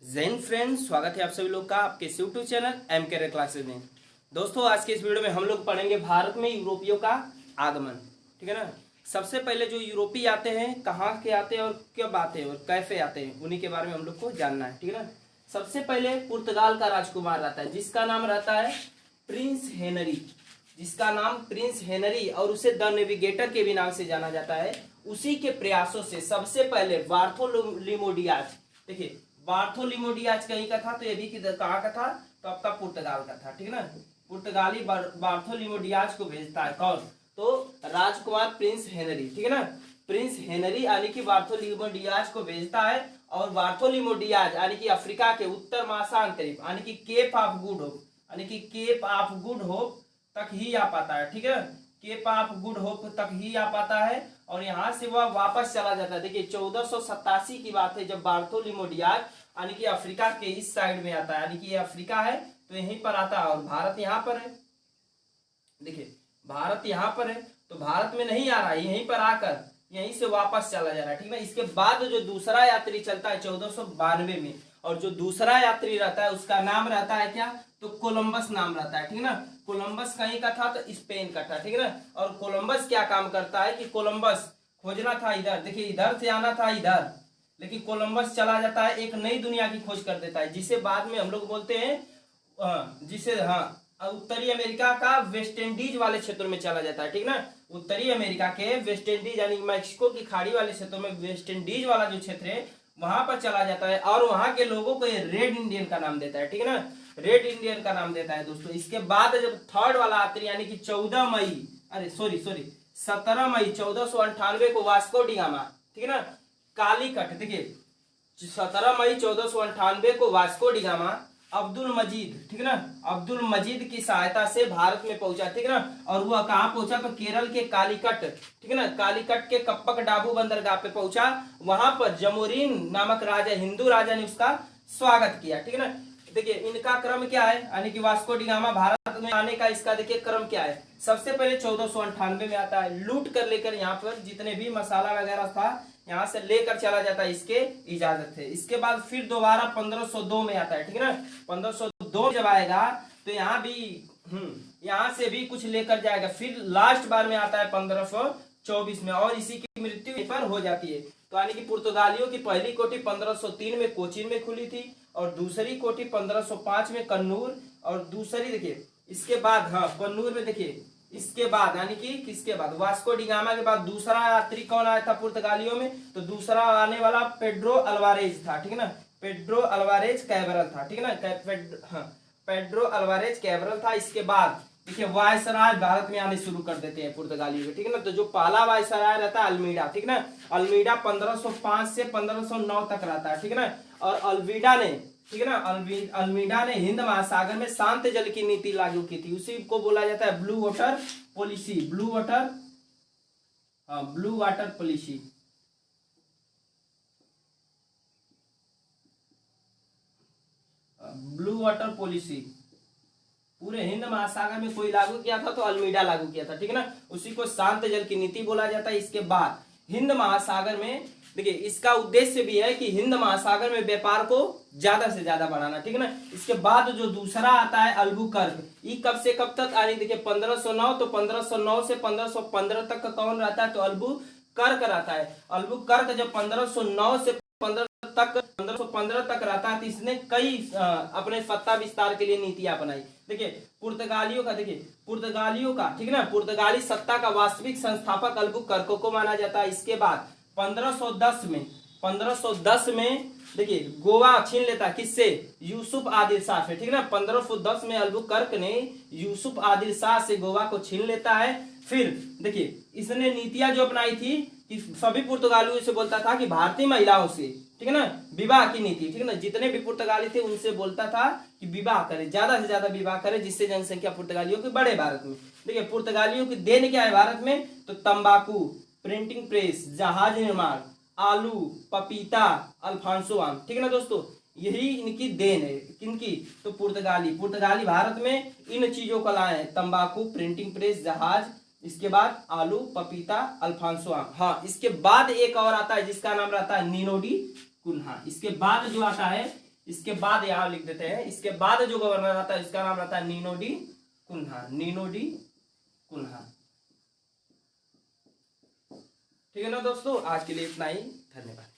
Jain friends, स्वागत है आप सभी लोग का आपके YouTube channel M Career Classes में। दोस्तों, आज के इस वीडियो में हम लोग पढ़ेंगे भारत में यूरोपियों का आगमन। ठीक है ना। सबसे पहले जो यूरोपीय आते हैं, कहाँ के आते हैं और कब आते हैं और कैसे आते हैं, उन्हीं के बारे में हम लोग को जानना है। ठीक है ना। सबसे पहले पुर्तगाल का राजकुमार रहता है जिसका नाम रहता है प्रिंस हेनरी, जिसका नाम प्रिंस हेनरी और उसे द नेविगेटर के भी नाम से जाना जाता है। उसी के प्रयासों से सबसे पहले बार्थोलोमेव, देखिए बार्थोलोमेव कहीं का था, तो ये भी कहाँ का था, तो आपका पुर्तगाल का था। ठीक है ना। पुर्तगाली बार्थोलोमेव को भेजता है कौन, तो राजकुमार प्रिंस हेनरी। ठीक है ना। प्रिंस हेनरी यानी कि बार्थोलोमेव को भेजता है और बार्थोलोमेव यानी कि अफ्रीका के उत्तर महासागरीय यानी कि केप ऑफ गुड होप, यानी कि केप ऑफ गुड होप तक ही आ पाता है। ठीक है। केप ऑफ गुड होप तक ही आ पाता है और यहाँ से वह वापस चला जाता है। देखिए 1487 की बात है जब बार्थोलोमेव यानी कि अफ्रीका के इस साइड में आता है, यानी कि ये अफ्रीका है तो यहीं पर आता है और भारत यहाँ पर है। देखिए भारत यहाँ पर है तो भारत में नहीं आ रहा है, यहीं पर आकर यहीं से वापस चला जा रहा है। ठीक है। इसके बाद जो दूसरा यात्री चलता है 1492 में, और जो दूसरा यात्री रहता है उसका नाम रहता है क्या, तो कोलंबस नाम रहता है। ठीक है ना। कोलंबस कहीं का था, तो स्पेन का था। ठीक है ना। और कोलंबस क्या काम करता है कि कोलंबस खोजना था इधर, देखिए इधर से आना था इधर, लेकिन कोलंबस चला जाता है एक नई दुनिया की खोज कर देता है, जिसे बाद में हम लोग बोलते हैं जिसे उत्तरी अमेरिका का वेस्ट इंडीज वाले क्षेत्रों में चला जाता है। ठीक ना। उत्तरी अमेरिका के वेस्ट इंडीज यानी मैक्सिको की खाड़ी वाले क्षेत्रों में वेस्ट इंडीज वाला जो क्षेत्र है वहां पर चला जाता है और वहां के लोगों को ये रेड इंडियन का नाम देता है। ठीक है ना। रेड इंडियन का नाम देता है दोस्तों। इसके बाद जब थर्ड वाला यात्री यानी कि 17 मई 1498 को वास्को डी गामा, ठीक है ना, कालीकट, देखिए 17 मई 1498 को वास्को डी गामा अब्दुल मजीद, ठीक है ना, अब्दुल मजीद की सहायता से भारत में पहुंचा। ठीक है ना। और वह कहां पहुंचा, तो केरल के कालीकट, ठीक है ना, कालीकट के कप्पक डाबू बंदरगाह पे पहुंचा। वहां पर जमोरीन नामक राजा, हिंदू राजा ने उसका स्वागत किया। ठीक है ना। देखिए इनका क्रम क्या है, यानी कि वास्को डी गामा भारत में आने का इसका देखिए क्रम क्या है। सबसे पहले 1498 में आता है, लूट कर लेकर यहाँ पर जितने भी मसाला वगैरह था यहाँ से लेकर चला जाता है, इसके इजाजत है। इसके बाद फिर दोबारा 1502 में आता है। ठीक है ना। 1502 जब आएगा तो यहाँ भी यहाँ से भी कुछ लेकर जाएगा। फिर लास्ट बार में आता है 1524 में और इसी की मृत्यु पर हो जाती है। तो यानी कि पुर्तगालियों की पहली कोठी 1503 में कोचीन में खुली थी और दूसरी कोठी 1505 में कन्नूर, और दूसरी देखिए इसके बाद कन्नूर में, देखिए इसके बाद यानी कि किसके बाद, वास्को डी गामा के बाद दूसरा यात्री कौन आया था पुर्तगालियों में, तो दूसरा आने वाला पेड्रो अल्वारेज था। ठीक है ना। पेड्रो अल्वारेज कैबरल था। ठीक है ना। पेड्रो अल्वारेज कैबरल था। इसके बाद देखिए वायसराय भारत में आने शुरू कर देते हैं पुर्तगालियों के। ठीक है ना। तो जो पहला वायसराय रहता है अल्मीडा, ठीक है ना, अल्मीडा 1505 से 1509 तक रहता है। ठीक है ना। और अल्मीडा ने, ठीक है ना, अल्मीडा ने हिंद महासागर में शांत जल की नीति लागू की थी। उसी को बोला जाता है blue water policy, blue water policy. Blue water policy पूरे हिंद महासागर में कोई लागू किया था, तो अल्मीडा लागू किया था। ठीक है ना। उसी को शांत जल की नीति बोला जाता है। इसके बाद हिंद महासागर में, देखिए इसका उद्देश्य भी है कि हिंद महासागर में व्यापार को ज्यादा से ज्यादा बढ़ाना। ठीक है ना। इसके बाद जो दूसरा आता है अल्बुकर्क, ये कब से कब तक, यानी देखिए 1509, तो 1509 से 1515 तक का कौन रहता है, तो अल्बुकर्क रहता है। अल्बुकर्क जब 1509 से 1515 तक रहता है तो इसने कई अपने सत्ता विस्तार के लिए नीतियां अपनाई। देखिए पुर्तगालियों का, ठीक है ना, पुर्तगाली सत्ता का वास्तविक संस्थापक अल्बुकर्क को माना जाता है। इसके बाद 1510 में देखिए गोवा छीन लेता, किससे, यूसुफ आदिल शाह से। ठीक है ना। 1510 में अल्बुकर्क ने यूसुफ आदिल शाह से गोवा को छीन लेता है। फिर देखिए इसने नीतियां जो अपनाई थी कि सभी पुर्तगालियों से बोलता था कि भारतीय महिलाओं से, ठीक है ना, विवाह की नीति, ठीक है ना, जितने भी पुर्तगाली थे उनसे बोलता था कि विवाह करे, ज्यादा से ज्यादा विवाह करे, जिससे जनसंख्या पुर्तगालियों की बढ़े भारत में। देखिए पुर्तगालियों की देन क्या है भारत में, तो तंबाकू, प्रिंटिंग प्रेस, जहाज निर्माण, आलू, पपीता, अल्फांसो आम। ठीक है ना दोस्तों, यही इनकी देन है। किनकी, तो पुर्तगाली भारत में इन चीजों को लाए हैं, तंबाकू, प्रिंटिंग प्रेस, जहाज, इसके बाद आलू, पपीता, अल्फांसो आम। इसके बाद एक और आता है जिसका नाम रहता है नीनो डी कुन्हा। इसके बाद जो आता है इसके बाद यहाँ लिख देते हैं, इसके बाद जो गवर्नर आता है इसका नाम रहता है Nuno da Cunha, Nuno da Cunha. ठीक है ना दोस्तों, आज के लिए इतना ही, धन्यवाद।